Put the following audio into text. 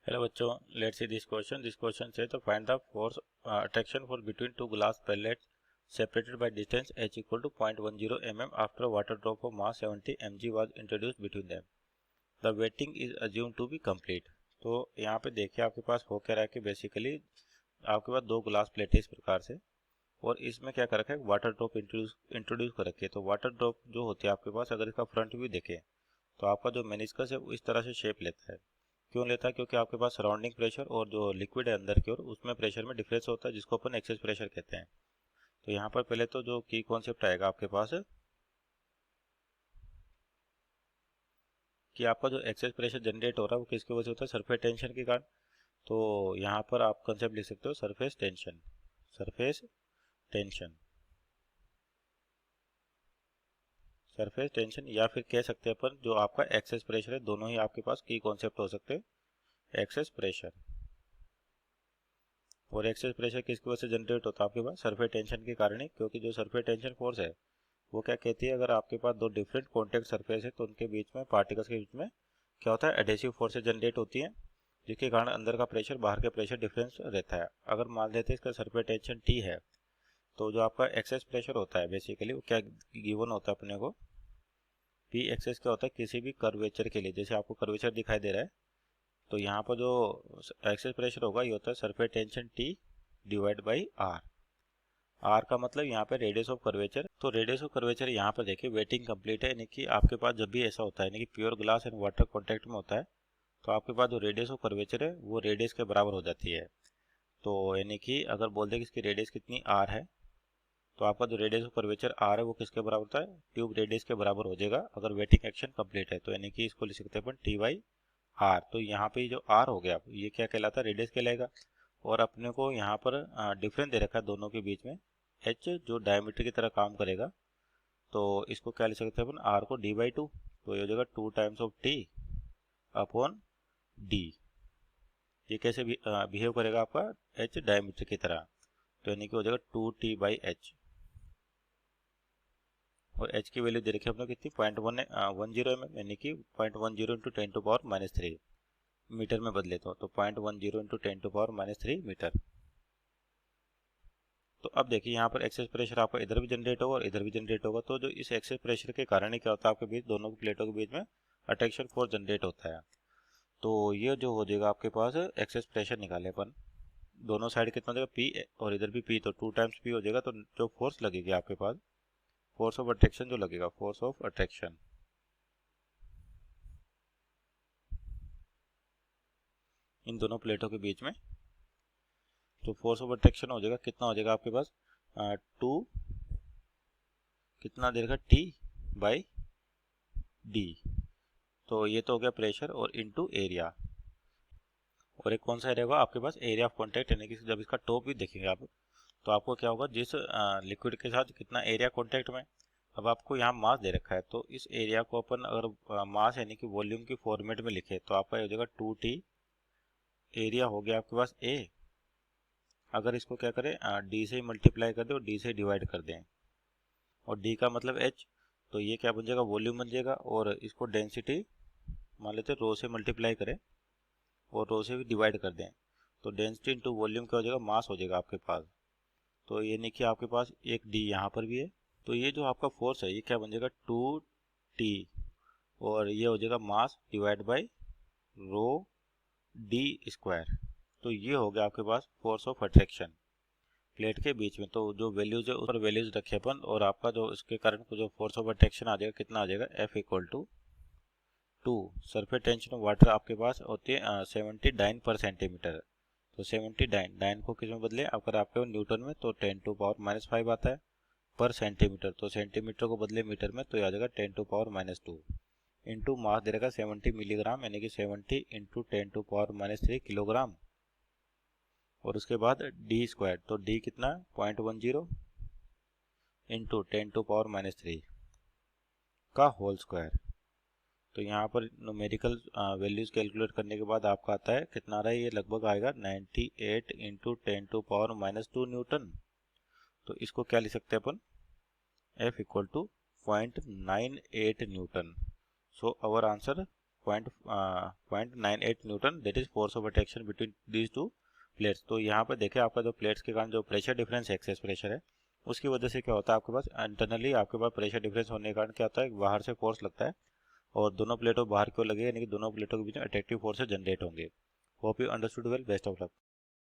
Hello बच्चों, let's see this question. This question से तो find the force attraction for between two glass plates separated by distance h equal to 0.10 mm after a water drop of mass 70 mg was introduced between them. The wetting is assumed to be complete. तो यहाँ पे देखिए आपके पास हो क्या रहा है कि बेसिकली आपके पास दो ग्लास प्लेट है इस प्रकार से, और इसमें क्या कर रखा है, वाटर ड्रॉप इंट्रोड्यूस कर रखी है। तो वाटर ड्रॉप जो होती है आपके पास, अगर इसका फ्रंट व्यू देखें तो आपका जो मेनिस्कस है वो इस तरह से शेप लेता है। क्यों लेता है? क्योंकि आपके पास सराउंडिंग प्रेशर और जो लिक्विड है अंदर की ओर उसमें प्रेशर में डिफरेंस होता है, जिसको अपन एक्सेस प्रेशर कहते हैं। तो यहाँ पर पहले तो जो की कॉन्सेप्ट आएगा आपके पास कि आपका जो एक्सेस प्रेशर जनरेट हो रहा है वो किसकी वजह से होता है? सरफेस टेंशन के कारण। तो यहाँ पर आप कंसेप्ट लिख सकते हो surface tension. Surface tension, surface tension, या फिर कह सकते हैं अपन जो आपका एक्सेस प्रेशर है। दोनों ही आपके पास की कॉन्सेप्ट हो सकते हैं, एक्सेस प्रेशर और एक्सेस प्रेशर किसकी वजह से जनरेट होता है आपके पास? सरफेस टेंशन के कारण ही। क्योंकि जो सरफेस टेंशन फोर्स है वो क्या कहती है, अगर आपके पास दो डिफरेंट कॉन्टेक्ट सरफेस है तो उनके बीच में, पार्टिकल्स के बीच में क्या होता है? एडेसिव फोर्सेज जनरेट होती है, जिसके कारण अंदर का प्रेशर बाहर के प्रेशर डिफरेंस रहता है। अगर मान लेते हैं इसका सरफेस टेंशन टी है, तो जो आपका एक्सेस प्रेशर होता है बेसिकली वो क्या गिवन होता है अपने को? पी एक्सेस क्या होता है किसी भी कर्वेचर के लिए। जैसे आपको कर्वेचर दिखाई दे रहा है, तो यहाँ पर जो एक्सेस प्रेशर होगा ये होता है surface tension T divide by R. R का मतलब यहाँ पे रेडियस ऑफ कर्वेचर। तो रेडियस ऑफ कर्वेचर यहाँ पर देखिए वेटिंग कंप्लीट है, यानी कि आपके पास जब भी ऐसा होता है, यानी कि pure glass and water contact में होता है, तो आपके पास जो रेडियस ऑफ कर्वेचर है वो रेडियस के बराबर हो जाती है। तो यानी कि अगर बोल दे कि इसकी रेडियस कितनी आर है, तो आपका जो रेडियस ऑफ कर्वेचर आर है वो किसके बराबर होता है? ट्यूब रेडियस के बराबर हो जाएगा अगर वेटिंग एक्शन कंप्लीट है। तो यानी कि इसको लिख सकते हैं अपन टी बाई आर। तो यहाँ पे जो आर हो गया ये क्या कहलाता है? रेडियस कहलाएगा। और अपने को यहाँ पर डिफरेंस दे रखा है दोनों के बीच में, एच जो डायमीटर की तरह काम करेगा। तो इसको क्या लिख सकते हैं अपन? आर को डी बाई टू, तो ये हो जाएगा 2 times of T upon D. ये कैसे बिहेव करेगा आपका? एच डायमीटर की तरह। तो यानी कि हो जाएगा 2t बाई एच। और एच की वैल्यू दे रखी है अपने कितनी? 0.10 mm, यानी कि 0.10 इंटू 10⁻³ मीटर में बदले तो 0.10 इंटू 10⁻³ मीटर। तो अब देखिए यहाँ पर एक्सेस प्रेशर आपका इधर भी जनरेट होगा और इधर भी जनरेट होगा। तो जो इस एक्सेस प्रेशर के कारण ही क्या होता है आपके बीच, दोनों की प्लेटों के बीच में अट्रैक्शन फोर्स जनरेट होता है। तो ये जो हो जाएगा आपके पास एक्सेस प्रेशर निकाले अपन, दोनों साइड कितना हो जाएगा? पी, और इधर भी पी, तो 2 टाइम्स पी हो जाएगा। तो जो फोर्स लगेगी आपके पास, फोर्स ऑफ अट्रैक्शन जो लगेगा, फोर्स ऑफ अट्रैक्शन इन दोनों प्लेटों के बीच में, तो फोर्स ऑफ अट्रैक्शन हो जाएगा कितना? हो जाएगा आपके पास 2 कितना दे रखा? T by D. तो ये तो हो गया प्रेशर और इनटू एरिया। और एक कौन सा एरिया होगा आपके पास? एरिया ऑफ कॉन्टैक्ट, यानी कि जब इसका टॉप भी देखेंगे आप, तो आपको क्या होगा? जिस लिक्विड के साथ कितना एरिया कॉन्टैक्ट में। अब आपको यहाँ मास दे रखा है, तो इस एरिया को अपन अगर मास यानी कि वॉल्यूम की फॉर्मेट में लिखे तो आपका हो जाएगा 2t। एरिया हो गया आपके पास ए। अगर इसको क्या करें, डी से मल्टीप्लाई कर दें और डी से डिवाइड कर दें, और डी का मतलब एच, तो ये क्या बन जाएगा? वॉल्यूम बन जाएगा। और इसको डेंसिटी मान लेते हैं रो से मल्टीप्लाई करें और रो से भी डिवाइड कर दें, तो डेंसिटी इंटू वॉल्यूम क्या हो जाएगा? मास हो जाएगा आपके पास। तो ये नहीं कि आपके पास एक डी यहाँ पर भी है, तो ये जो आपका फोर्स है ये क्या बन जाएगा? 2t, और ये हो जाएगा mass divide by rho D square. तो ये हो गया आपके पास फोर्स ऑफ अट्रैक्शन प्लेट के बीच में। तो जो वैल्यूज है उस पर वैल्यूज रखे अपन, और आपका जो इसके कारण जो फोर्स ऑफ अट्रैक्शन आ जाएगा कितना आ जाएगा? F equal to 2। Surface tension of water आपके पास होती है 70 डाइन पर सेंटीमीटर। तो 70 डाइन को किस में बदले? अगर आपके न्यूटन में तो 10⁻⁻5 आता है पर सेंटीमीटर, तो सेंटीमीटर को बदले मीटर में तो आ जाएगा 10⁻⁻2 इंटू मास दे रखा 70 मिलीग्राम, यानी कि 70 इंटू 10⁻³ किलोग्राम। और उसके बाद डी स्क्वायर, तो डी कितना? 0.10 इंटू 10⁻³ का होल स्क्वायर। तो यहाँ पर न्यूमेरिकल वैल्यूज कैलकुलेट करने के बाद आपका आता है कितना आ रहा है? ये लगभग आएगा 98 इंटू 10⁻² न्यूटन। तो इसको क्या लिख सकते हैं अपन? F equal to 0.98 newton. So our answer 0.98 newton, that is force of attraction between these two plates. तो यहाँ पर देखिए आपका जो प्लेट्स के कारण जो प्रेशर डिफरेंस एक्सेस प्रेशर है, उसकी वजह से क्या होता है, आपके पास इंटरनली आपके पास प्रेशर डिफरेंस होने के कारण क्या होता है, बाहर से फोर्स लगता है और दोनों प्लेटों बाहर क्यों लगे, यानी कि दोनों प्लेटों के बीच में अट्रैक्टिव फोर्सेस जनरेट होंगे। Hope you understood well, best of luck.